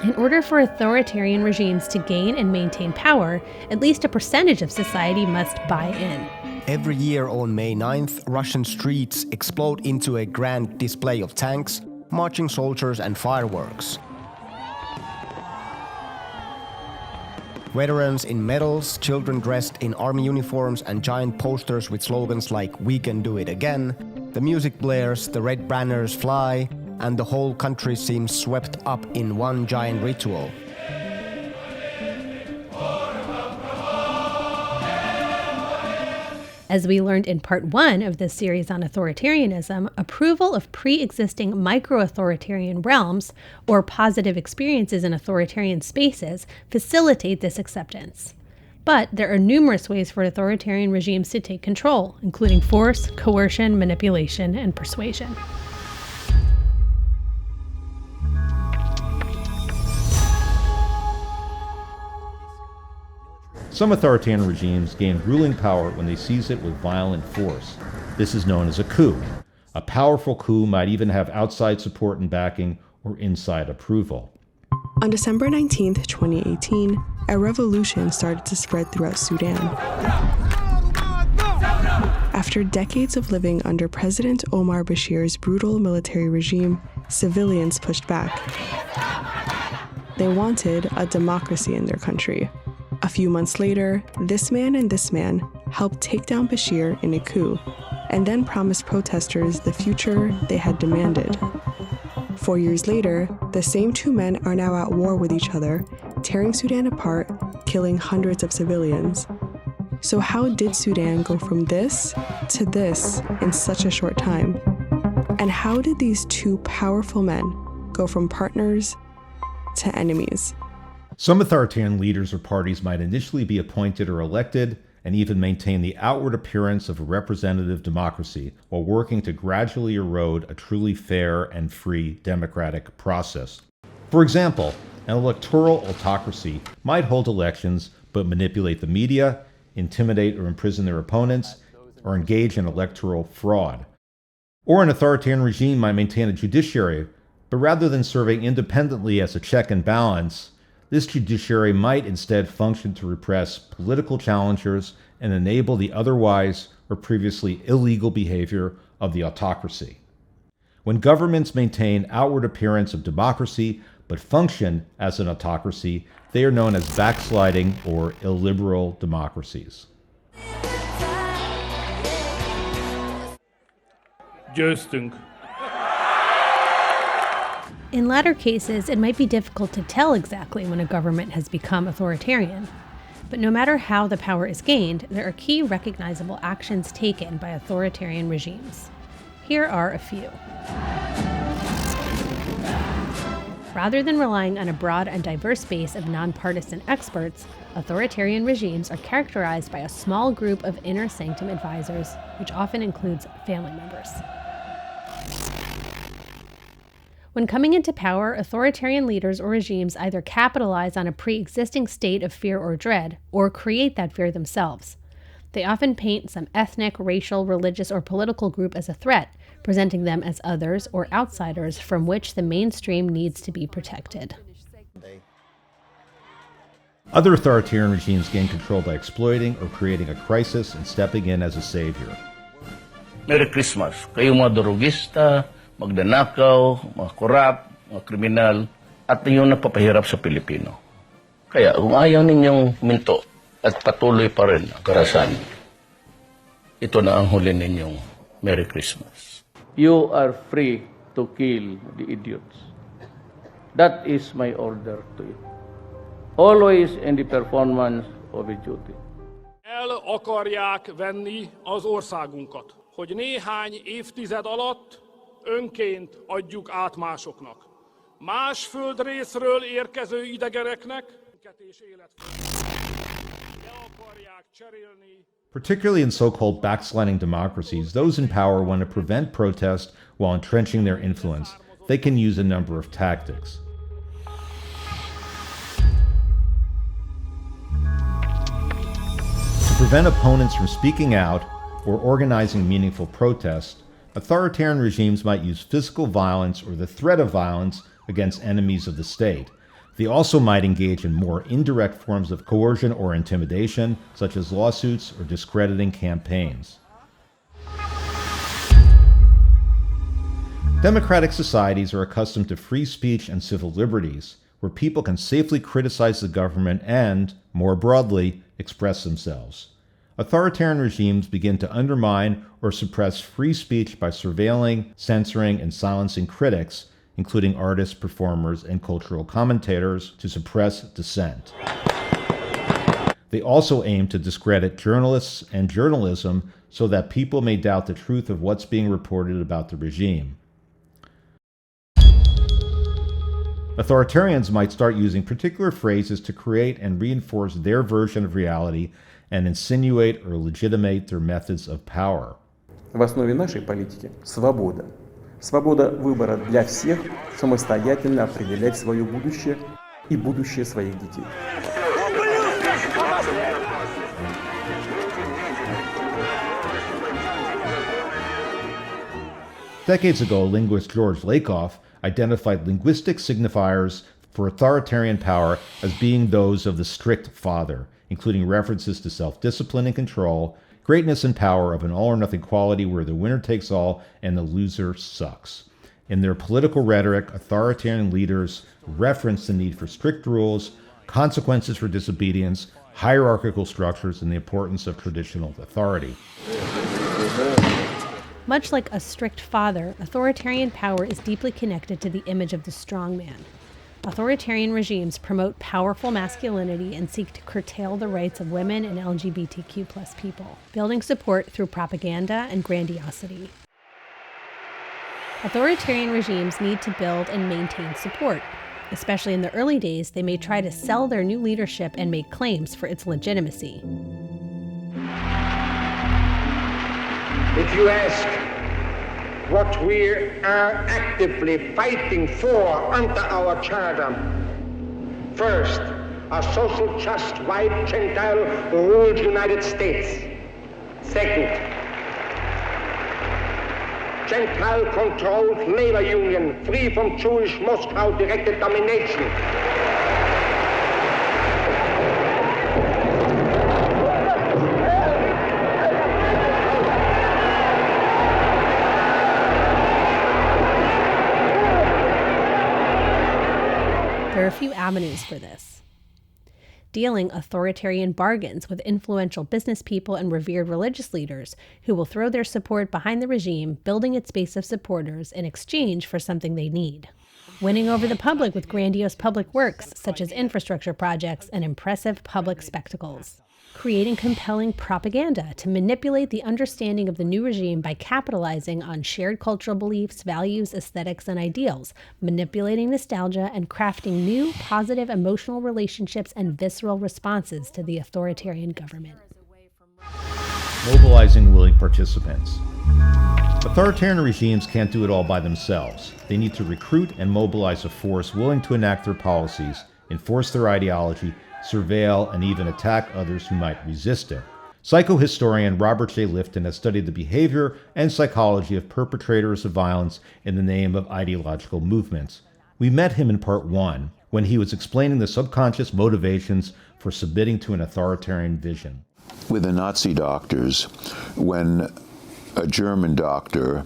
In order for authoritarian regimes to gain and maintain power, at least a percentage of society must buy in. Every year on May 9th, Russian streets explode into a grand display of tanks, marching soldiers and fireworks. Veterans in medals, children dressed in army uniforms, and giant posters with slogans like "We can do it again." The music blares, the red banners fly, and the whole country seems swept up in one giant ritual. As we learned in part 1 of this series on authoritarianism, approval of pre-existing micro-authoritarian realms, or positive experiences in authoritarian spaces, facilitate this acceptance. But there are numerous ways for authoritarian regimes to take control, including force, coercion, manipulation, and persuasion. Some authoritarian regimes gain ruling power when they seize it with violent force. This is known as a coup. A powerful coup might even have outside support and backing or inside approval. On December 19, 2018, a revolution started to spread throughout Sudan. After decades of living under President Omar Bashir's brutal military regime, civilians pushed back. They wanted a democracy in their country. A few months later, this man and this man helped take down Bashir in a coup, and then promised protesters the future they had demanded. 4 years later, the same two men are now at war with each other, tearing Sudan apart, killing hundreds of civilians. So how did Sudan go from this to this in such a short time? And how did these two powerful men go from partners to enemies? Some authoritarian leaders or parties might initially be appointed or elected and even maintain the outward appearance of a representative democracy while working to gradually erode a truly fair and free democratic process. For example, an electoral autocracy might hold elections but manipulate the media, intimidate or imprison their opponents, or engage in electoral fraud. Or an authoritarian regime might maintain a judiciary, but rather than serving independently as a check and balance, this judiciary might instead function to repress political challengers and enable the otherwise or previously illegal behavior of the autocracy. When governments maintain outward appearance of democracy but function as an autocracy, they are known as backsliding or illiberal democracies. Győztünk. In latter cases, it might be difficult to tell exactly when a government has become authoritarian. But no matter how the power is gained, there are key recognizable actions taken by authoritarian regimes. Here are a few. Rather than relying on a broad and diverse base of nonpartisan experts, authoritarian regimes are characterized by a small group of inner sanctum advisors, which often includes family members. When coming into power, authoritarian leaders or regimes either capitalize on a pre-existing state of fear or dread, or create that fear themselves. They often paint some ethnic, racial, religious, or political group as a threat, presenting them as others or outsiders from which the mainstream needs to be protected. Other authoritarian regimes gain control by exploiting or creating a crisis and stepping in as a savior. Merry Christmas. Kayo mga durugista, magdanakaw, mga korap, mga kriminal, at yung napapahirap sa Pilipino. Kaya kung ayaw ninyong minto at patuloy pa rin ang karahasan, ito na ang huli ninyong Merry Christmas. You are free to kill the idiots. That is my order to you. Always in the performance of a duty. El akarják venni az országunkat, hogy néhány évtized alatt önként adjuk át másoknak. Más földrészről érkező idegeneknek és Particularly in so-called backsliding democracies, those in power want to prevent protest while entrenching their influence. They can use a number of tactics. To prevent opponents from speaking out or organizing meaningful protest, authoritarian regimes might use physical violence or the threat of violence against enemies of the state. They also might engage in more indirect forms of coercion or intimidation, such as lawsuits or discrediting campaigns. Democratic societies are accustomed to free speech and civil liberties, where people can safely criticize the government and, more broadly, express themselves. Authoritarian regimes begin to undermine or suppress free speech by surveilling, censoring, and silencing critics, including artists, performers, and cultural commentators, to suppress dissent. They also aim to discredit journalists and journalism so that people may doubt the truth of what's being reported about the regime. Authoritarians might start using particular phrases to create and reinforce their version of reality and insinuate or legitimate their methods of power. В основе нашей политики свобода. Свобода выбора для всех самостоятельно определять свое будущее и будущее своих детей. Decades ago, linguist George Lakoff identified linguistic signifiers for authoritarian power as being those of the strict father, including references to self-discipline and control, greatness and power of an all-or-nothing quality where the winner takes all and the loser sucks. In their political rhetoric, authoritarian leaders reference the need for strict rules, consequences for disobedience, hierarchical structures, and the importance of traditional authority. Much like a strict father, authoritarian power is deeply connected to the image of the strong man. Authoritarian regimes promote powerful masculinity and seek to curtail the rights of women and LGBTQ+ people, building support through propaganda and grandiosity. Authoritarian regimes need to build and maintain support. Especially in the early days, they may try to sell their new leadership and make claims for its legitimacy. If you ask what we are actively fighting for under our charter, first, a social just white Gentile ruled United States. Second, Gentile-controlled labor union free from Jewish Moscow-directed domination. There are a few avenues for this. Dealing authoritarian bargains with influential business people and revered religious leaders who will throw their support behind the regime, building its base of supporters in exchange for something they need. Winning over the public with grandiose public works, such as infrastructure projects and impressive public spectacles. Creating compelling propaganda to manipulate the understanding of the new regime by capitalizing on shared cultural beliefs, values, aesthetics, and ideals, manipulating nostalgia, and crafting new, positive emotional relationships and visceral responses to the authoritarian government. Mobilizing willing participants. Authoritarian regimes can't do it all by themselves. They need to recruit and mobilize a force willing to enact their policies, enforce their ideology, surveil, and even attack others who might resist it. Psychohistorian Robert J. Lifton has studied the behavior and psychology of perpetrators of violence in the name of ideological movements. We met him in part 1, when he was explaining the subconscious motivations for submitting to an authoritarian vision. With the Nazi doctors, when a German doctor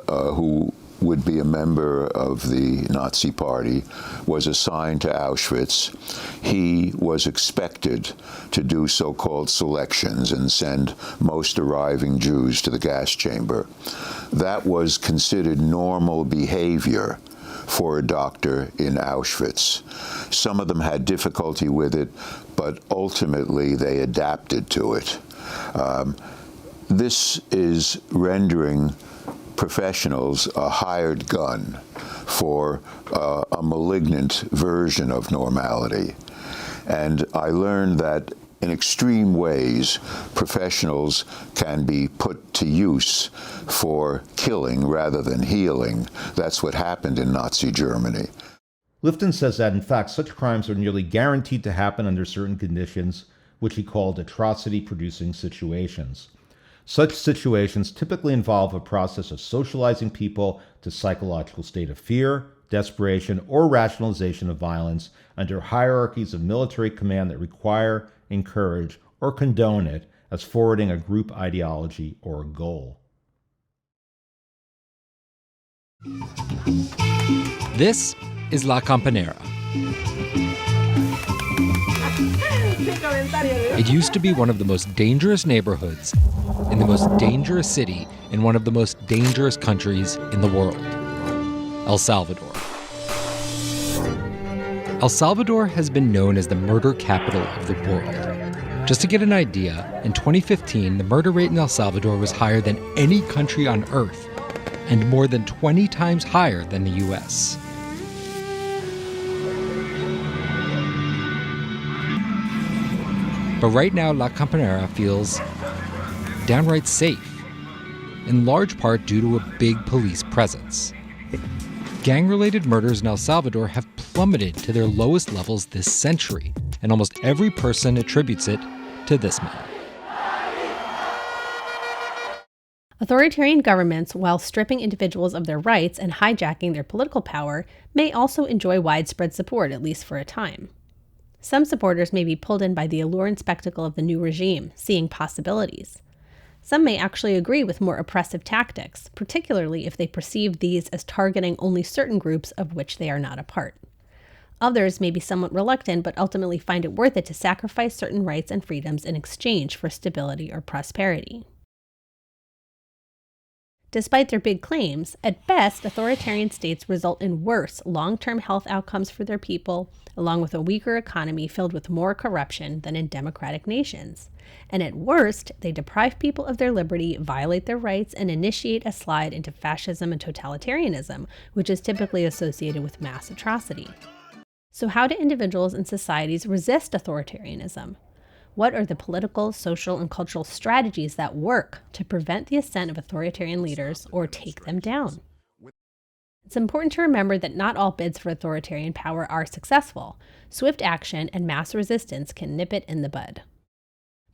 who would be a member of the Nazi Party was assigned to Auschwitz, he was expected to do so-called selections and send most arriving Jews to the gas chamber. That was considered normal behavior for a doctor in Auschwitz. Some of them had difficulty with it, but ultimately they adapted to it. This is rendering professionals a hired gun for a malignant version of normality. And I learned that in extreme ways, professionals can be put to use for killing rather than healing. That's what happened in Nazi Germany. Lifton says that, in fact, such crimes are nearly guaranteed to happen under certain conditions, which he called atrocity-producing situations. Such situations typically involve a process of socializing people to psychological state of fear, desperation, or rationalization of violence under hierarchies of military command that require, encourage, or condone it as forwarding a group ideology or a goal. This is La Campanera. It used to be one of the most dangerous neighborhoods in the most dangerous city in one of the most dangerous countries in the world, El Salvador. El Salvador has been known as the murder capital of the world. Just to get an idea, in 2015, the murder rate in El Salvador was higher than any country on earth, and more than 20 times higher than the US. But right now, La Campanera feels downright safe, in large part due to a big police presence. Gang-related murders in El Salvador have plummeted to their lowest levels this century, and almost every person attributes it to this man. Authoritarian governments, while stripping individuals of their rights and hijacking their political power, may also enjoy widespread support, at least for a time. Some supporters may be pulled in by the allure and spectacle of the new regime, seeing possibilities. Some may actually agree with more oppressive tactics, particularly if they perceive these as targeting only certain groups of which they are not a part. Others may be somewhat reluctant, but ultimately find it worth it to sacrifice certain rights and freedoms in exchange for stability or prosperity. Despite their big claims, at best, authoritarian states result in worse long-term health outcomes for their people, along with a weaker economy filled with more corruption than in democratic nations. And at worst, they deprive people of their liberty, violate their rights, and initiate a slide into fascism and totalitarianism, which is typically associated with mass atrocity. So how do individuals and societies resist authoritarianism? What are the political, social, and cultural strategies that work to prevent the ascent of authoritarian leaders or take them down? It's important to remember that not all bids for authoritarian power are successful. Swift action and mass resistance can nip it in the bud.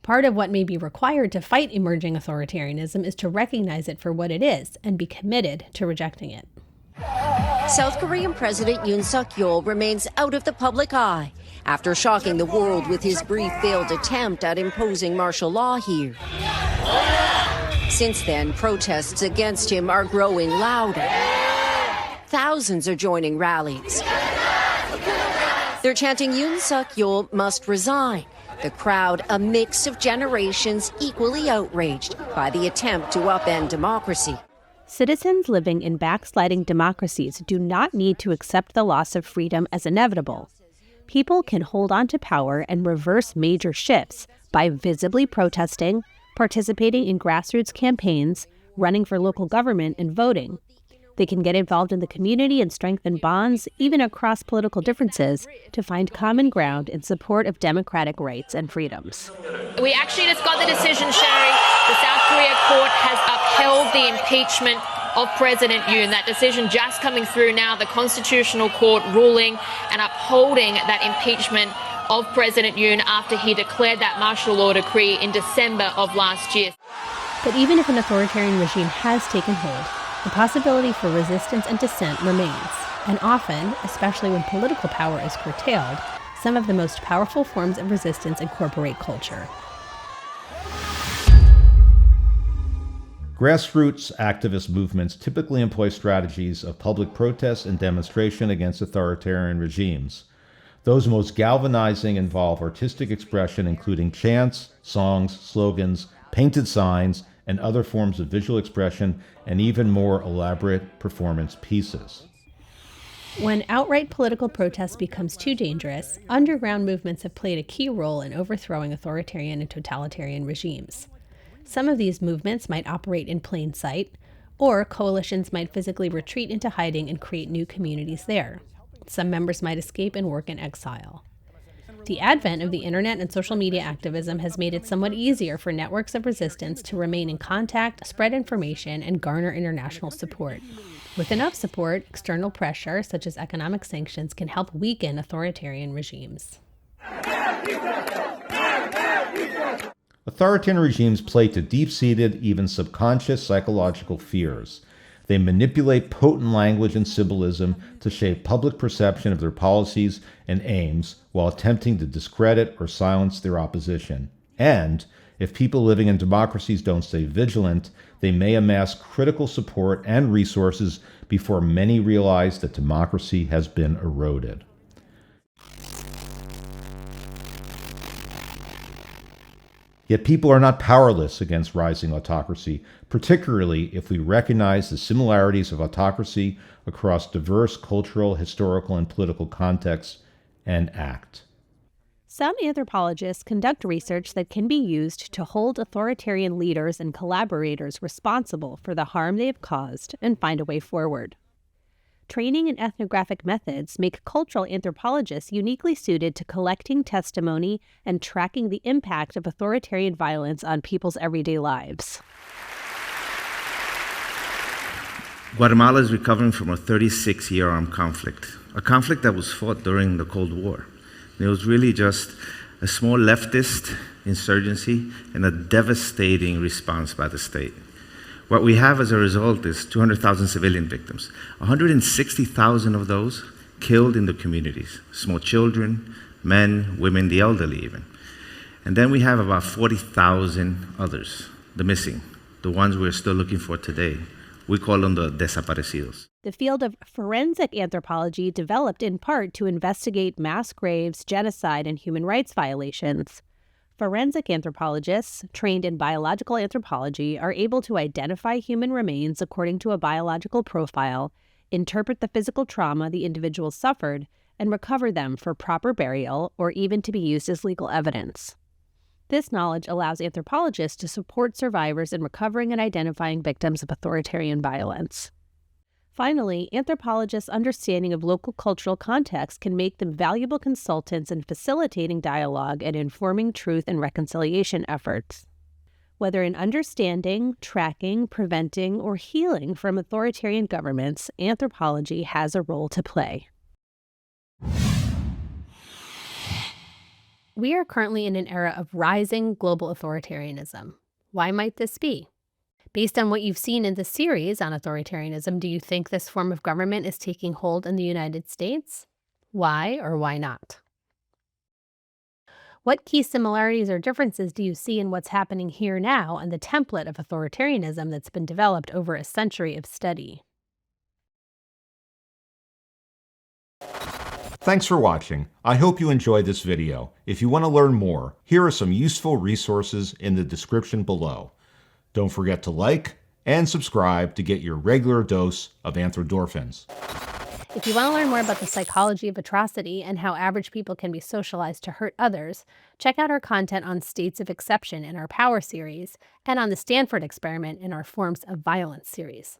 Part of what may be required to fight emerging authoritarianism is to recognize it for what it is and be committed to rejecting it. South Korean President Yoon Suk-yeol remains out of the public eye after shocking the world with his brief failed attempt at imposing martial law here. Since then, protests against him are growing louder. Thousands are joining rallies. They're chanting Yoon Suk-yeol must resign. The crowd, a mix of generations, equally outraged by the attempt to upend democracy. Citizens living in backsliding democracies do not need to accept the loss of freedom as inevitable. People can hold on to power and reverse major shifts by visibly protesting, participating in grassroots campaigns, running for local government, and voting. They can get involved in the community and strengthen bonds, even across political differences, to find common ground in support of democratic rights and freedoms. We actually just got the decision, Sherry. The South Korea court has upheld the impeachment of President Yoon. That decision just coming through now, the Constitutional Court ruling and upholding that impeachment of President Yoon after he declared that martial law decree in December of last year. But even if an authoritarian regime has taken hold, the possibility for resistance and dissent remains, and often, especially when political power is curtailed, some of the most powerful forms of resistance incorporate culture. Grassroots activist movements typically employ strategies of public protest and demonstration against authoritarian regimes. Those most galvanizing involve artistic expression, including chants, songs, slogans, painted signs, and other forms of visual expression, and even more elaborate performance pieces. When outright political protest becomes too dangerous, underground movements have played a key role in overthrowing authoritarian and totalitarian regimes. Some of these movements might operate in plain sight, or coalitions might physically retreat into hiding and create new communities there. Some members might escape and work in exile. The advent of the internet and social media activism has made it somewhat easier for networks of resistance to remain in contact, spread information, and garner international support. With enough support, external pressure, such as economic sanctions, can help weaken authoritarian regimes. Authoritarian regimes play to deep-seated, even subconscious psychological fears. They manipulate potent language and symbolism to shape public perception of their policies and aims while attempting to discredit or silence their opposition. And if people living in democracies don't stay vigilant, they may amass critical support and resources before many realize that democracy has been eroded. Yet people are not powerless against rising autocracy, particularly if we recognize the similarities of autocracy across diverse cultural, historical, and political contexts and act. Some anthropologists conduct research that can be used to hold authoritarian leaders and collaborators responsible for the harm they have caused and find a way forward. Training in ethnographic methods make cultural anthropologists uniquely suited to collecting testimony and tracking the impact of authoritarian violence on people's everyday lives. Guatemala is recovering from a 36-year armed conflict, a conflict that was fought during the Cold War. It was really just a small leftist insurgency and a devastating response by the state. What we have as a result is 200,000 civilian victims, 160,000 of those killed in the communities, small children, men, women, the elderly even. And then we have about 40,000 others, the missing, the ones we're still looking for today. We call them the desaparecidos. The field of forensic anthropology developed in part to investigate mass graves, genocide, and human rights violations. Forensic anthropologists, trained in biological anthropology, are able to identify human remains according to a biological profile, interpret the physical trauma the individual suffered, and recover them for proper burial or even to be used as legal evidence. This knowledge allows anthropologists to support survivors in recovering and identifying victims of authoritarian violence. Finally, anthropologists' understanding of local cultural context can make them valuable consultants in facilitating dialogue and informing truth and reconciliation efforts. Whether in understanding, tracking, preventing, or healing from authoritarian governments, anthropology has a role to play. We are currently in an era of rising global authoritarianism. Why might this be? Based on what you've seen in the series on authoritarianism, do you think this form of government is taking hold in the United States? Why or why not? What key similarities or differences do you see in what's happening here now and the template of authoritarianism that's been developed over a century of study? Thanks for watching. I hope you enjoyed this video. If you want to learn more, here are some useful resources in the description below. Don't forget to like and subscribe to get your regular dose of anthrodorphins. If you want to learn more about the psychology of atrocity and how average people can be socialized to hurt others, check out our content on states of exception in our Power series and on the Stanford experiment in our Forms of Violence series.